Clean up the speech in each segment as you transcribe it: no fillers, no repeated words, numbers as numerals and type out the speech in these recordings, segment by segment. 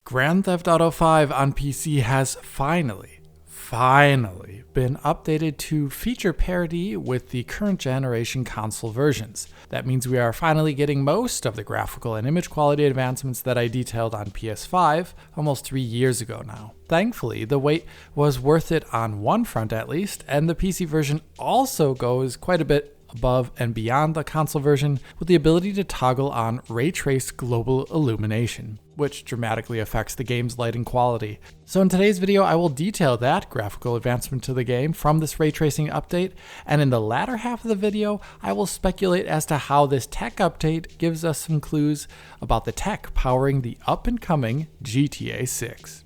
Grand Theft Auto 5 on PC has finally been updated to feature parity with the current generation console versions. That means we are finally getting most of the graphical and image quality advancements that I detailed on PS5 almost 3 years ago now. Thankfully, the wait was worth it on one front at least, and the PC version also goes quite a bit above and beyond the console version with the ability to toggle on ray traced global illumination, which dramatically affects the game's lighting quality. So in today's video, I will detail that graphical advancement to the game from this ray tracing update, and in the latter half of the video, I will speculate as to how this tech update gives us some clues about the tech powering the up-and-coming GTA 6.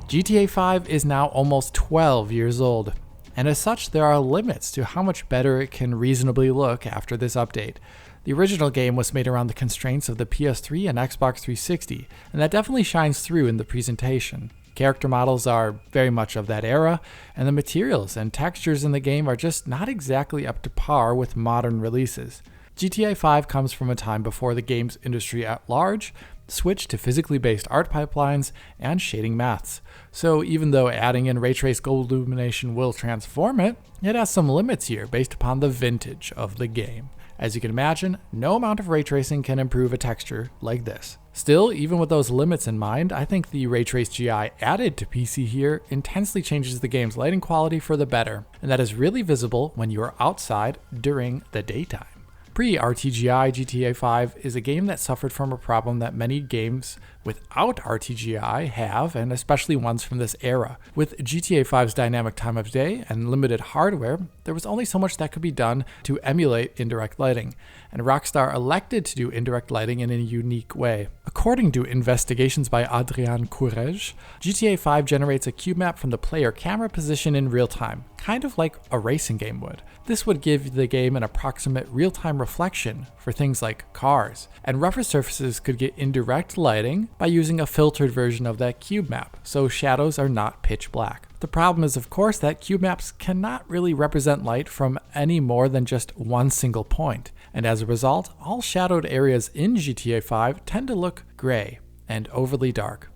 GTA 5 is now almost 12 years old, and as such there are limits to how much better it can reasonably look after this update. The original game was made around the constraints of the PS3 and Xbox 360, and that definitely shines through in the presentation. Character models are very much of that era, and the materials and textures in the game are just not exactly up to par with modern releases. GTA 5 comes from a time before the games industry at large switched to physically based art pipelines and shading maths. So even though adding in ray trace gold illumination will transform it, it has some limits here based upon the vintage of the game. As you can imagine, no amount of ray tracing can improve a texture like this. Still, even with those limits in mind, I think the ray trace GI added to PC here intensely changes the game's lighting quality for the better, and that is really visible when you are outside during the daytime. Pre-RTGI GTA 5 is a game that suffered from a problem that many games without RTGI have, and especially ones from this era. With GTA 5's dynamic time of day and limited hardware, there was only so much that could be done to emulate indirect lighting, and Rockstar elected to do indirect lighting in a unique way. According to investigations by Adrian Courage, GTA 5 generates a cube map from the player camera position in real time, kind of like a racing game would. This would give the game an approximate real-time reflection for things like cars, and rougher surfaces could get indirect lighting by using a filtered version of that cube map, so shadows are not pitch black. The problem is, of course, that cube maps cannot really represent light from any more than just one single point, and as a result, all shadowed areas in GTA 5 tend to look gray and overly dark.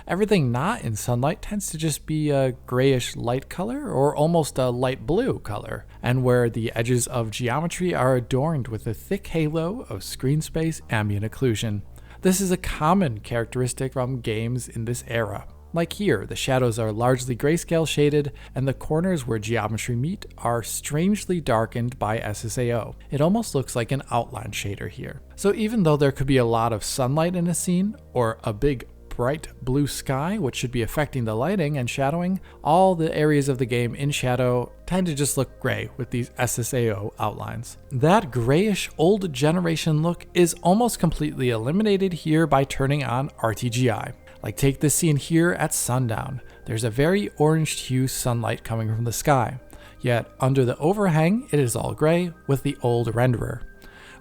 Everything not in sunlight tends to just be a grayish light color or almost a light blue color, and where the edges of geometry are adorned with a thick halo of screen space ambient occlusion. This is a common characteristic from games in this era. Like here, the shadows are largely grayscale shaded, and the corners where geometry meet are strangely darkened by SSAO. It almost looks like an outline shader here. So even though there could be a lot of sunlight in a scene, or a big bright blue sky, which should be affecting the lighting and shadowing, all the areas of the game in shadow tend to just look gray with these SSAO outlines. That grayish old generation look is almost completely eliminated here by turning on RTGI. Like take this scene here at sundown. There's a very orange hue sunlight coming from the sky, yet under the overhang it is all gray with the old renderer.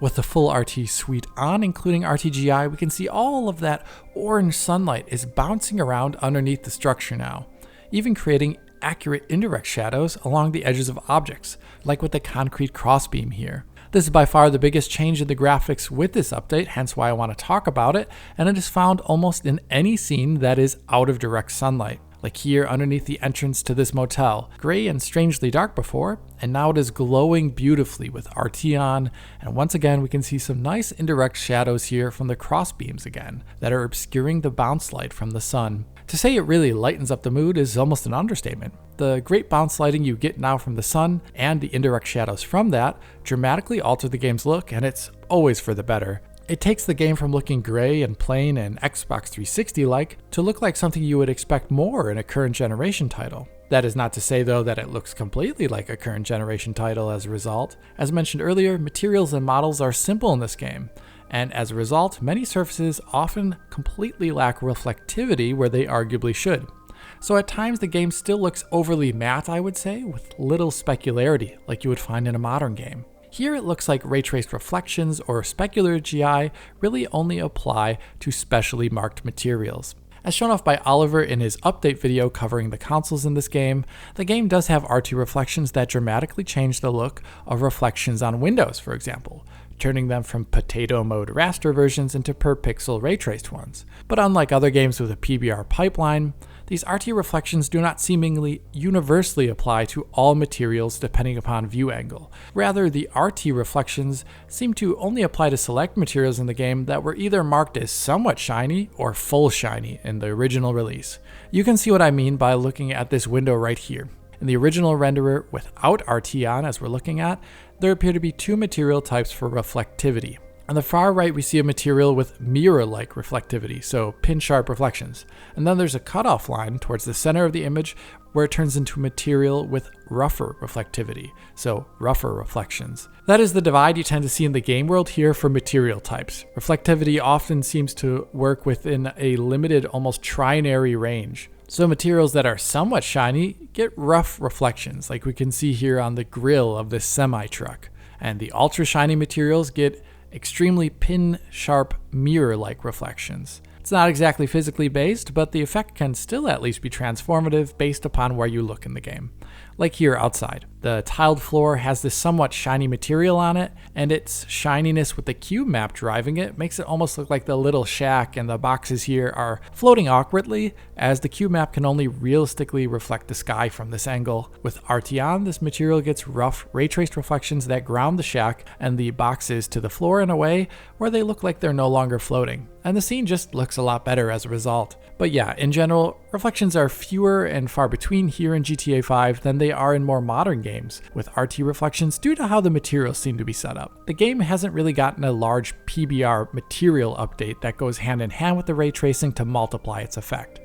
With the full RT suite on, including RTGI, we can see all of that orange sunlight is bouncing around underneath the structure now, even creating accurate indirect shadows along the edges of objects, like with the concrete crossbeam here. This is by far the biggest change in the graphics with this update, hence why I want to talk about it, and it is found almost in any scene that is out of direct sunlight. Like here underneath the entrance to this motel, gray and strangely dark before, and now it is glowing beautifully with RT on, and once again we can see some nice indirect shadows here from the crossbeams again, that are obscuring the bounce light from the sun. To say it really lightens up the mood is almost an understatement. The great bounce lighting you get now from the sun, and the indirect shadows from that, dramatically alter the game's look, and it's always for the better. It takes the game from looking gray and plain and Xbox 360-like to look like something you would expect more in a current generation title. That is not to say though that it looks completely like a current generation title as a result. As mentioned earlier, materials and models are simple in this game, and as a result, many surfaces often completely lack reflectivity where they arguably should. So at times the game still looks overly matte, I would say, with little specularity like you would find in a modern game. Here it looks like ray traced reflections or specular GI really only apply to specially marked materials. As shown off by Oliver in his update video covering the consoles in this game, the game does have RT reflections that dramatically change the look of reflections on windows, for example, turning them from potato mode raster versions into per pixel ray traced ones. But unlike other games with a PBR pipeline, these RT reflections do not seemingly universally apply to all materials depending upon view angle. Rather, the RT reflections seem to only apply to select materials in the game that were either marked as somewhat shiny or full shiny in the original release. You can see what I mean by looking at this window right here. In the original renderer without RT on, as we're looking at, there appear to be two material types for reflectivity. On the far right, we see a material with mirror-like reflectivity, so pin-sharp reflections. And then there's a cutoff line towards the center of the image where it turns into material with rougher reflectivity, so rougher reflections. That is the divide you tend to see in the game world here for material types. Reflectivity often seems to work within a limited, almost trinary range. So materials that are somewhat shiny get rough reflections, like we can see here on the grille of this semi-truck. And the ultra-shiny materials get extremely pin-sharp mirror-like reflections. It's not exactly physically based, but the effect can still at least be transformative based upon where you look in the game. Like here outside. The tiled floor has this somewhat shiny material on it, and its shininess with the cube map driving it makes it almost look like the little shack and the boxes here are floating awkwardly, as the cube map can only realistically reflect the sky from this angle. With RT on, this material gets rough ray-traced reflections that ground the shack and the boxes to the floor in a way where they look like they're no longer floating. And the scene just looks a lot better as a result. But yeah, in general, reflections are fewer and far between here in GTA 5 than they are in more modern games with RT reflections due to how the materials seem to be set up. The game hasn't really gotten a large PBR material update that goes hand in hand with the ray tracing to multiply its effect.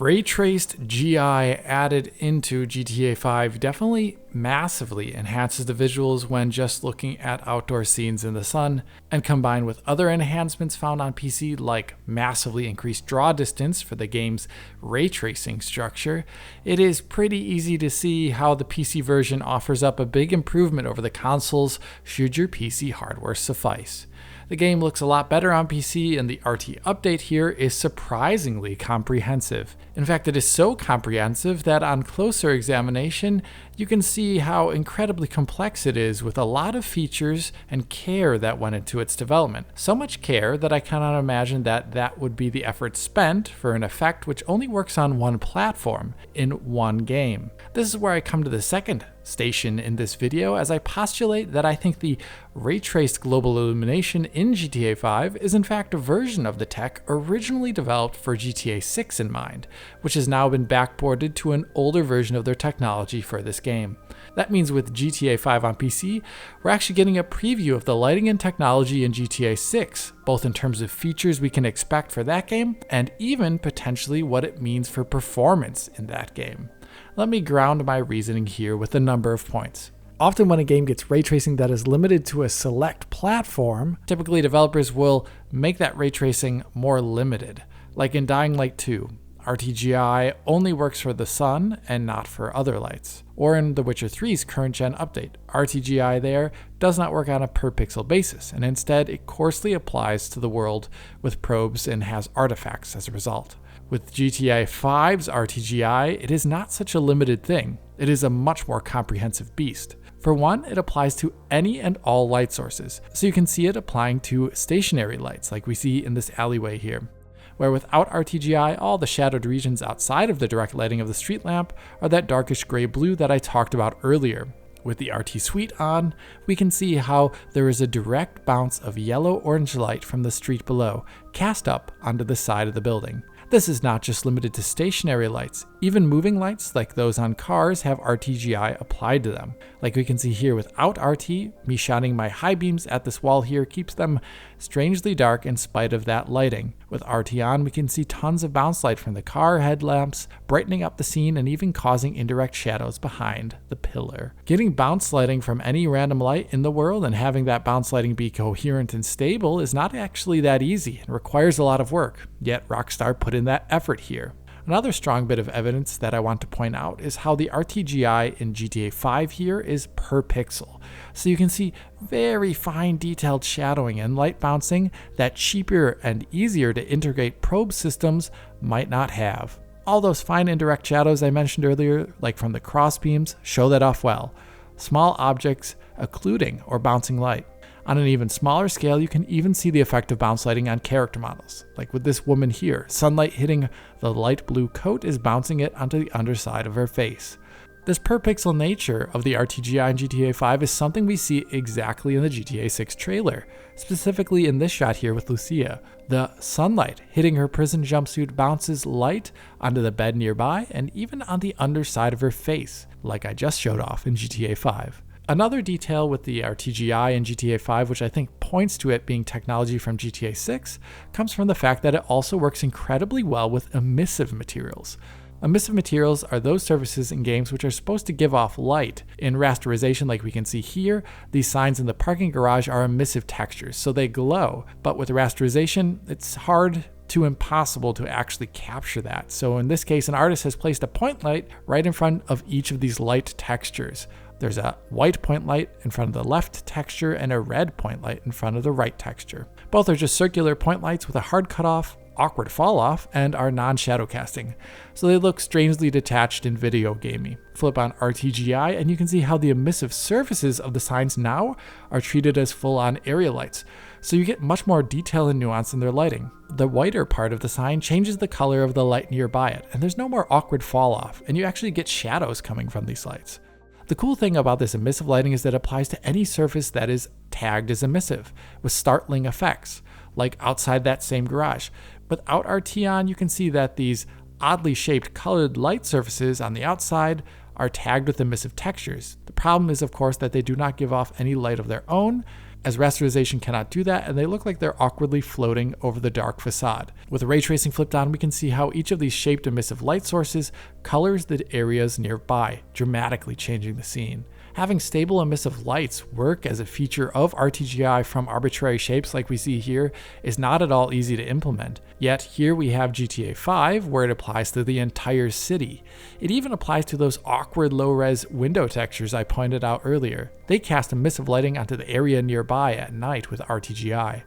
Ray-traced GI added into GTA 5 definitely massively enhances the visuals when just looking at outdoor scenes in the sun, and combined with other enhancements found on PC like massively increased draw distance for the game's ray tracing structure, it is pretty easy to see how the PC version offers up a big improvement over the consoles should your PC hardware suffice. The game looks a lot better on PC, and the RT update here is surprisingly comprehensive. In fact, it is so comprehensive that on closer examination, you can see how incredibly complex it is with a lot of features and care that went into its development. So much care that I cannot imagine that that would be the effort spent for an effect which only works on one platform in one game. This is where I come to the second station in this video, as I postulate that I think the ray-traced global illumination in GTA 5 is in fact a version of the tech originally developed for GTA 6 in mind, which has now been backported to an older version of their technology for this game. That means with GTA 5 on PC, we're actually getting a preview of the lighting and technology in GTA 6, both in terms of features we can expect for that game, and even potentially what it means for performance in that game. Let me ground my reasoning here with a number of points. Often when a game gets ray tracing that is limited to a select platform, typically developers will make that ray tracing more limited. Like in Dying Light 2, RTGI only works for the sun and not for other lights. Or in The Witcher 3's current gen update, RTGI there does not work on a per pixel basis, and instead it coarsely applies to the world with probes and has artifacts as a result. With GTA 5's RTGI, it is not such a limited thing. It is a much more comprehensive beast. For one, it applies to any and all light sources, so you can see it applying to stationary lights like we see in this alleyway here, where without RTGI, all the shadowed regions outside of the direct lighting of the street lamp are that darkish gray blue that I talked about earlier. With the RT suite on, we can see how there is a direct bounce of yellow-orange light from the street below, cast up onto the side of the building. This is not just limited to stationary lights. Even moving lights, like those on cars, have RTGI applied to them. Like we can see here without RT, me shining my high beams at this wall here keeps them strangely dark in spite of that lighting. With RT on, we can see tons of bounce light from the car headlamps, brightening up the scene and even causing indirect shadows behind the pillar. Getting bounce lighting from any random light in the world and having that bounce lighting be coherent and stable is not actually that easy and requires a lot of work, yet Rockstar put in that effort here. Another strong bit of evidence that I want to point out is how the RTGI in GTA 5 here is per pixel. So you can see very fine detailed shadowing and light bouncing that cheaper and easier to integrate probe systems might not have. All those fine indirect shadows I mentioned earlier, like from the crossbeams, show that off well. Small objects occluding or bouncing light. On an even smaller scale, you can even see the effect of bounce lighting on character models. Like with this woman here, sunlight hitting the light blue coat is bouncing it onto the underside of her face. This per pixel nature of the RTGI in GTA 5 is something we see exactly in the GTA 6 trailer, specifically in this shot here with Lucia. The sunlight hitting her prison jumpsuit bounces light onto the bed nearby and even on the underside of her face, like I just showed off in GTA 5. Another detail with the RTGI in GTA 5, which I think points to it being technology from GTA 6, comes from the fact that it also works incredibly well with emissive materials. Emissive materials are those surfaces in games which are supposed to give off light. In rasterization, like we can see here, these signs in the parking garage are emissive textures, so they glow. But with rasterization, it's hard to impossible to actually capture that. So in this case, an artist has placed a point light right in front of each of these light textures. There's a white point light in front of the left texture and a red point light in front of the right texture. Both are just circular point lights with a hard cutoff, awkward fall off, and are non-shadow casting. So they look strangely detached and video gamey. Flip on RTGI and you can see how the emissive surfaces of the signs now are treated as full-on area lights. So you get much more detail and nuance in their lighting. The whiter part of the sign changes the color of the light nearby it, and there's no more awkward fall off, and you actually get shadows coming from these lights. The cool thing about this emissive lighting is that it applies to any surface that is tagged as emissive, with startling effects, like outside that same garage. Without RT on, you can see that these oddly shaped colored light surfaces on the outside are tagged with emissive textures. The problem is, of course, that they do not give off any light of their own, as rasterization cannot do that, and they look like they're awkwardly floating over the dark facade. With ray tracing flipped on, we can see how each of these shaped emissive light sources colors the areas nearby, dramatically changing the scene. Having stable emissive lights work as a feature of RTGI from arbitrary shapes like we see here is not at all easy to implement. Yet here we have GTA 5 where it applies to the entire city. It even applies to those awkward low-res window textures I pointed out earlier. They cast emissive lighting onto the area nearby at night with RTGI.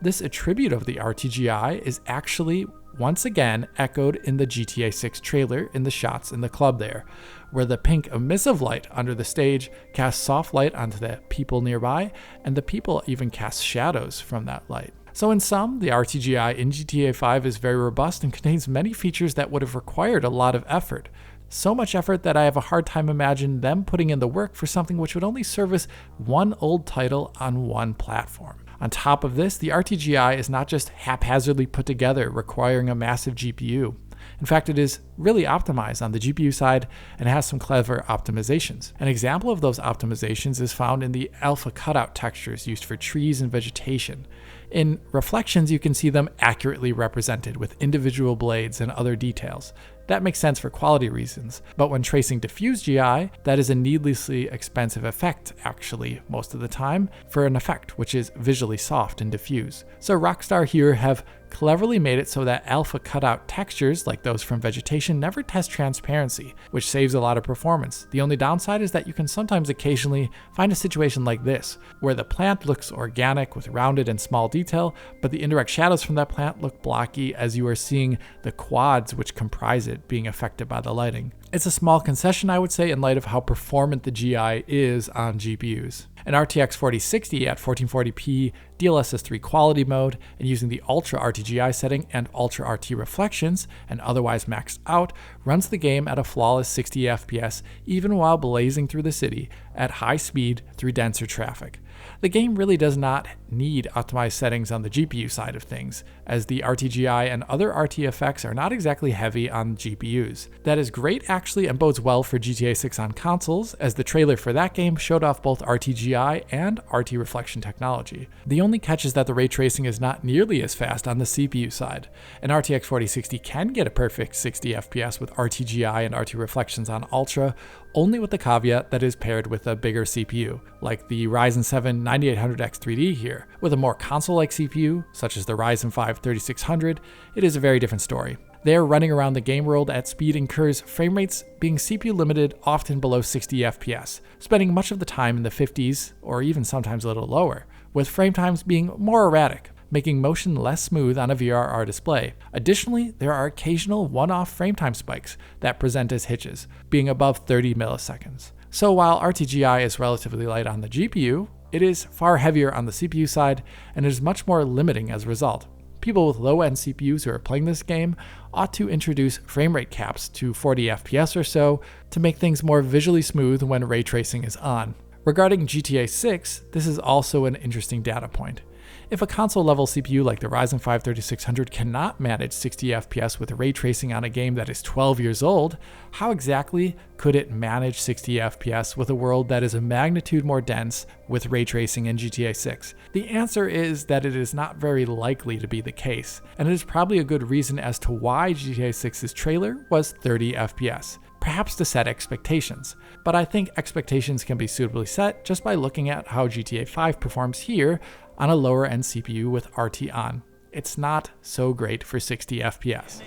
This attribute of the RTGI is actually once again echoed in the GTA 6 trailer in the shots in the club there, where the pink emissive light under the stage casts soft light onto the people nearby, and the people even cast shadows from that light. So in sum, the RTGI in GTA 5 is very robust and contains many features that would have required a lot of effort. So much effort that I have a hard time imagining them putting in the work for something which would only service one old title on one platform. On top of this, the RTGI is not just haphazardly put together, requiring a massive GPU. In fact, it is really optimized on the GPU side and has some clever optimizations. An example of those optimizations is found in the alpha cutout textures used for trees and vegetation. In reflections, you can see them accurately represented with individual blades and other details. That makes sense for quality reasons, but when tracing diffuse GI, that is a needlessly expensive effect actually most of the time for an effect which is visually soft and diffuse. So Rockstar here have cleverly made it so that alpha cutout textures like those from vegetation never test transparency, which saves a lot of performance. The only downside is that you can sometimes occasionally find a situation like this, where the plant looks organic with rounded and small detail, but the indirect shadows from that plant look blocky as you are seeing the quads which comprise it being affected by the lighting. It's a small concession, I would say, in light of how performant the GI is on GPUs. An RTX 4060 at 1440p DLSS 3 quality mode and using the Ultra RTGI setting and Ultra RT reflections and otherwise maxed out runs the game at a flawless 60 FPS even while blazing through the city at high speed through denser traffic. The game really does not need optimized settings on the GPU side of things, as the RTGI and other RT effects are not exactly heavy on GPUs. That is great actually and bodes well for GTA 6 on consoles, as the trailer for that game showed off both RTGI and RT reflection technology. The only catch is that the ray tracing is not nearly as fast on the CPU side. An RTX 4060 can get a perfect 60 FPS with RTGI and RT reflections on Ultra, only with the caveat that is paired with a bigger CPU, like the Ryzen 7 9800X3D here. With a more console-like CPU, such as the Ryzen 5 3600, it is a very different story. There, running around the game world at speed incurs frame rates being CPU limited, often below 60 FPS, spending much of the time in the 50s or even sometimes a little lower, with frame times being more erratic, making motion less smooth on a VRR display. Additionally, there are occasional one-off frame time spikes that present as hitches, being above 30 milliseconds. So while RTGI is relatively light on the GPU, it is far heavier on the CPU side and is much more limiting as a result. People with low-end CPUs who are playing this game ought to introduce frame rate caps to 40 FPS or so to make things more visually smooth when ray tracing is on. Regarding GTA 6, this is also an interesting data point. If a console-level CPU like the Ryzen 5 3600 cannot manage 60 FPS with ray tracing on a game that is 12 years old, how exactly could it manage 60 FPS with a world that is a magnitude more dense with ray tracing in GTA 6? The answer is that it is not very likely to be the case, and it is probably a good reason as to why GTA 6's trailer was 30 FPS. Perhaps to set expectations, but I think expectations can be suitably set just by looking at how GTA 5 performs here on a lower end CPU with RT on. It's not so great for 60 FPS.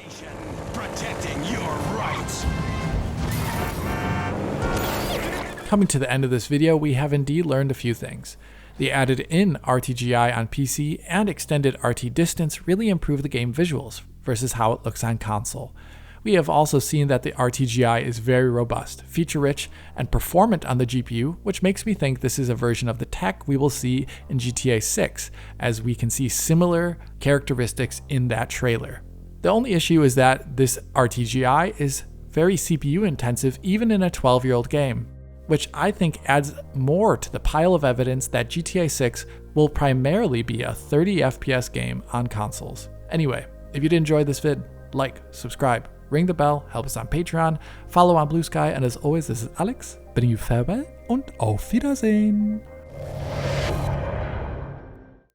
Protecting your rights. Coming to the end of this video, we have indeed learned a few things. The added in RTGI on PC and extended RT distance really improve the game visuals versus how it looks on console. We have also seen that the RTGI is very robust, feature-rich, and performant on the GPU, which makes me think this is a version of the tech we will see in GTA 6, as we can see similar characteristics in that trailer. The only issue is that this RTGI is very CPU intensive even in a 12-year-old game, which I think adds more to the pile of evidence that GTA 6 will primarily be a 30 FPS game on consoles. Anyway, if you did enjoy this vid, like, subscribe, ring the bell, help us on Patreon, follow on Blue Sky, and as always, this is Alex, bidding you farewell und auf Wiedersehen.